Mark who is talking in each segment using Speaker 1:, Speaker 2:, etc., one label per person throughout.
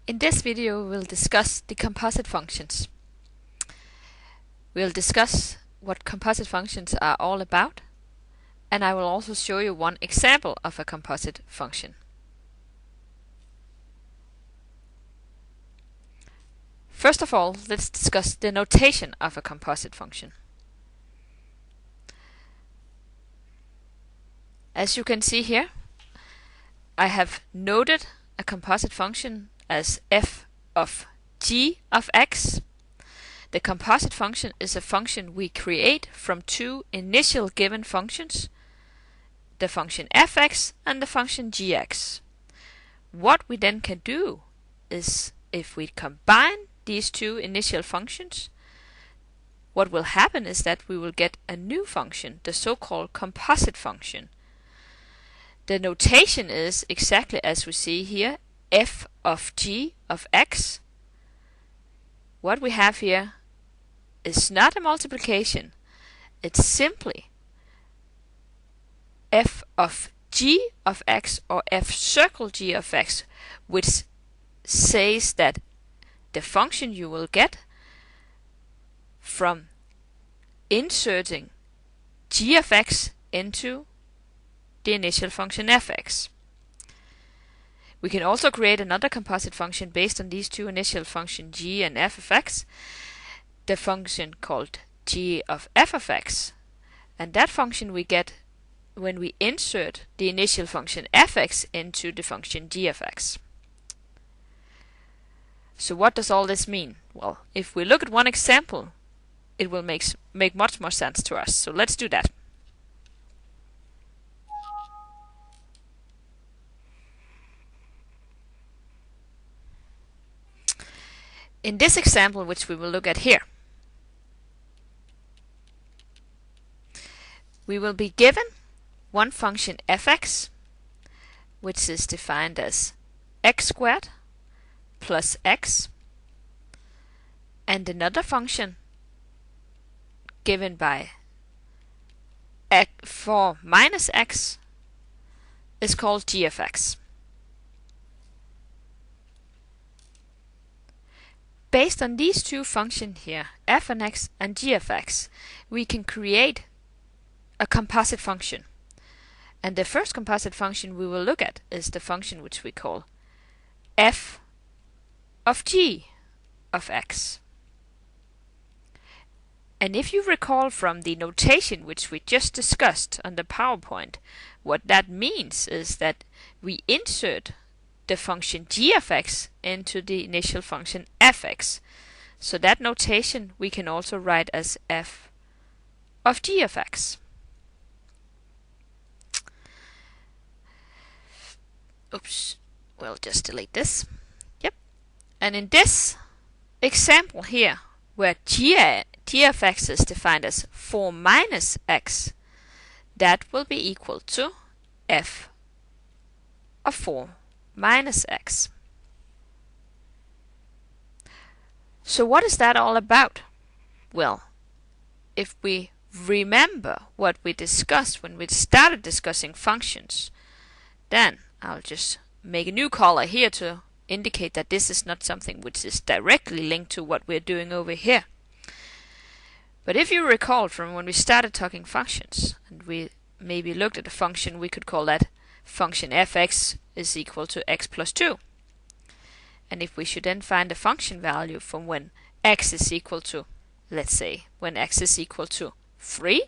Speaker 1: In this video we'll discuss the composite functions. We'll discuss what composite functions are all about, and I will also show you one example of a composite function. First of all, let's discuss the notation of a composite function. As you can see here, I have noted a composite function as f of g of x. The composite function is a function we create from two initial given functions, the function fx and the function gx. What we then can do is, if we combine these two initial functions, what will happen is that we will get a new function, the so-called composite function. The notation is exactly as we see here, f of g of x. What we have here is not a multiplication, it's simply f of g of x or f circle g of x, which says that the function you will get from inserting g of x into the initial function fx. We can also create another composite function based on these two initial functions g and f of x, the function called g of f of x, and that function we get when we insert the initial function fx into the function g of x. So what does all this mean? Well, if we look at one example, it will make much more sense to us. So let's do that. In this example, which we will look at here, we will be given one function fx, which is defined as x squared plus x, and another function given by 4 minus x is called g of x. Based on these two functions here, f of x and g of x, we can create a composite function. And the first composite function we will look at is the function which we call f of g of x. And if you recall from the notation which we just discussed on the PowerPoint, what that means is that we insert the function g of x into the initial function fx. So that notation we can also write as f of g of x. Oops, we'll just delete this. Yep. And in this example here, where g of x is defined as 4 minus x, that will be equal to f of 4 minus x. So what is that all about? Well, if we remember what we discussed when we started discussing functions, then I'll just make a new color here to indicate that this is not something which is directly linked to what we're doing over here. But if you recall from when we started talking functions, and we maybe looked at a function, we could call that function fx is equal to x plus 2. And if we should then find the function value from when x is equal to, let's say, when x is equal to 3,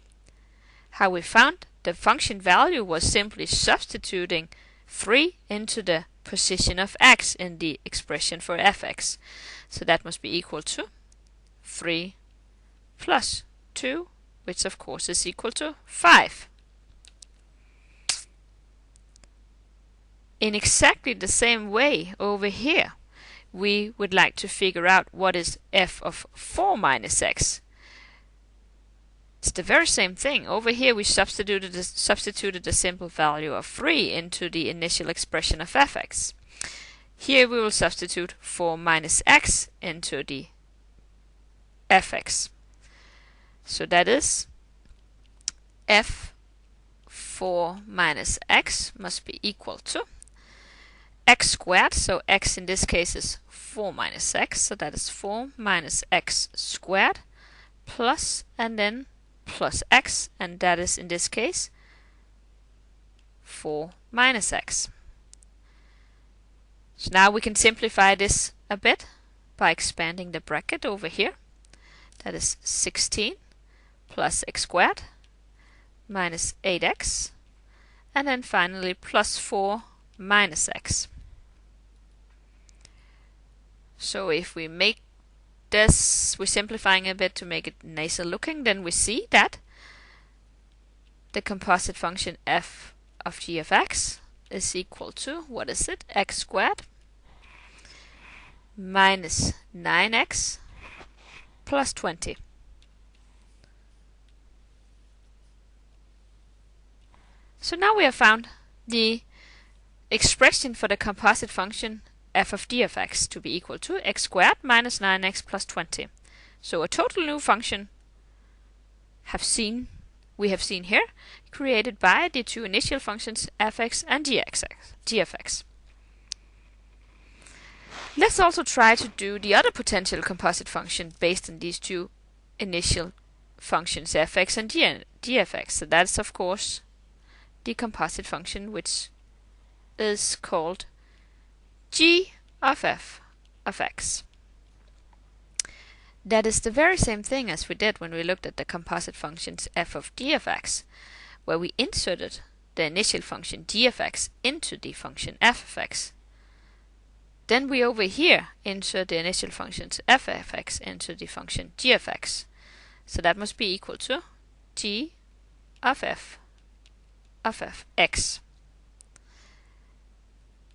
Speaker 1: how we found the function value was simply substituting 3 into the position of x in the expression for fx. So that must be equal to 3 plus 2, which of course is equal to 5. In exactly the same way over here, we would like to figure out what is f of 4 minus x. It's the very same thing. Over here we substituted the simple value of 3 into the initial expression of fx. Here we will substitute 4 minus x into the fx. So that is f 4 minus x must be equal to x squared, so x in this case is 4 minus x, so that is 4 minus x squared plus, and then plus x, and that is in this case 4 minus x. So now we can simplify this a bit by expanding the bracket over here. That is 16 plus x squared minus 8x, and then finally plus 4 minus x. So if we make this, we're simplifying a bit to make it nicer looking, then we see that the composite function f of g of x is equal to, what is it, x squared minus 9x plus 20. So now we have found the expression for the composite function f of d of x to be equal to x squared minus 9x plus 20. So a total new function we have seen here, created by the two initial functions fx and g of x. Let's also try to do the other potential composite function based on these two initial functions fx and g of x. So that's of course the composite function which is called g of f of x. That is the very same thing as we did when we looked at the composite functions f of d of x, where we inserted the initial function g of x into the function f of x. Then we over here insert the initial functions f of x into the function g of x. So that must be equal to g of f of x.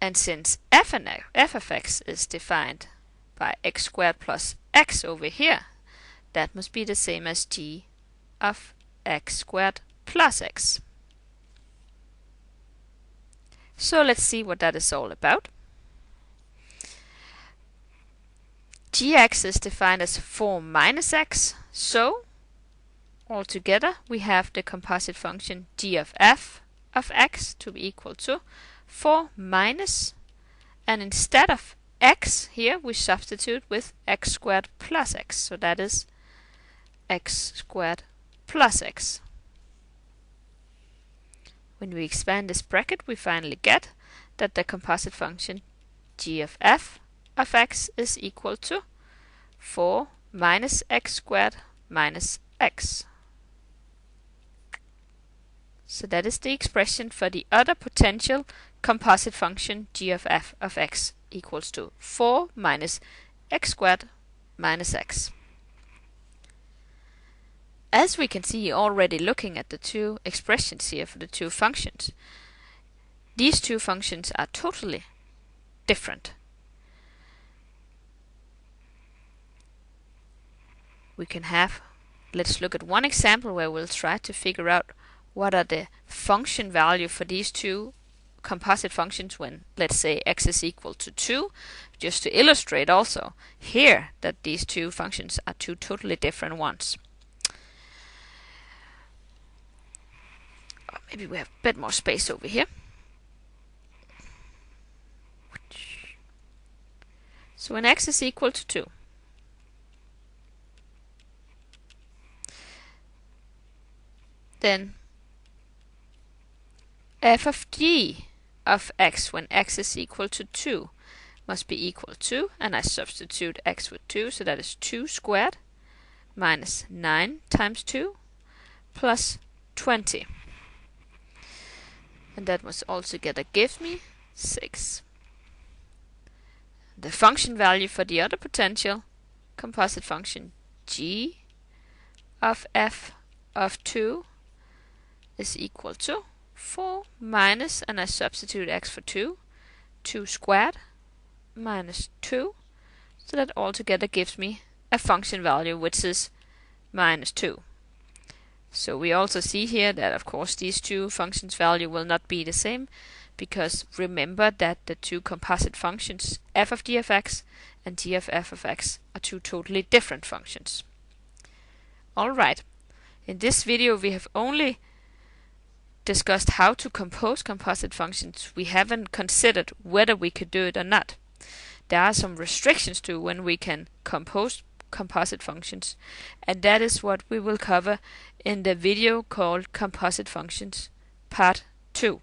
Speaker 1: And since f of x is defined by x squared plus x over here, that must be the same as g of x squared plus x. So let's see what that is all about. Gx is defined as 4 minus x, so altogether we have the composite function g of f of x to be equal to 4 minus, and instead of x here we substitute with x squared plus x, so that is x squared plus x. When we expand this bracket, we finally get that the composite function g of f of x is equal to 4 minus x squared minus x. So that is the expression for the other potential composite function g of f of x equals to 4 minus x squared minus x. As we can see already looking at the two expressions here for the two functions, these two functions are totally different. We can have, let's look at one example where we'll try to figure out what are the function value for these two composite functions when, let's say, x is equal to 2, just to illustrate also here that these two functions are two totally different ones. Maybe we have a bit more space over here. So when x is equal to 2, then f of g of x when x is equal to 2 must be equal to, and I substitute x with 2, so that is 2 squared minus 9 times 2 plus 20. And that must altogether give me 6. The function value for the other potential composite function g of f of 2 is equal to 4 minus, and I substitute x for 2, 2 squared minus 2, so that altogether gives me a function value which is minus 2. So we also see here that of course these two functions value will not be the same, because remember that the two composite functions f of d of x and g of f of x are two totally different functions. Alright, in this video we have only discussed how to compose composite functions, we haven't considered whether we could do it or not. There are some restrictions to when we can compose composite functions, and that is what we will cover in the video called Composite Functions Part 2.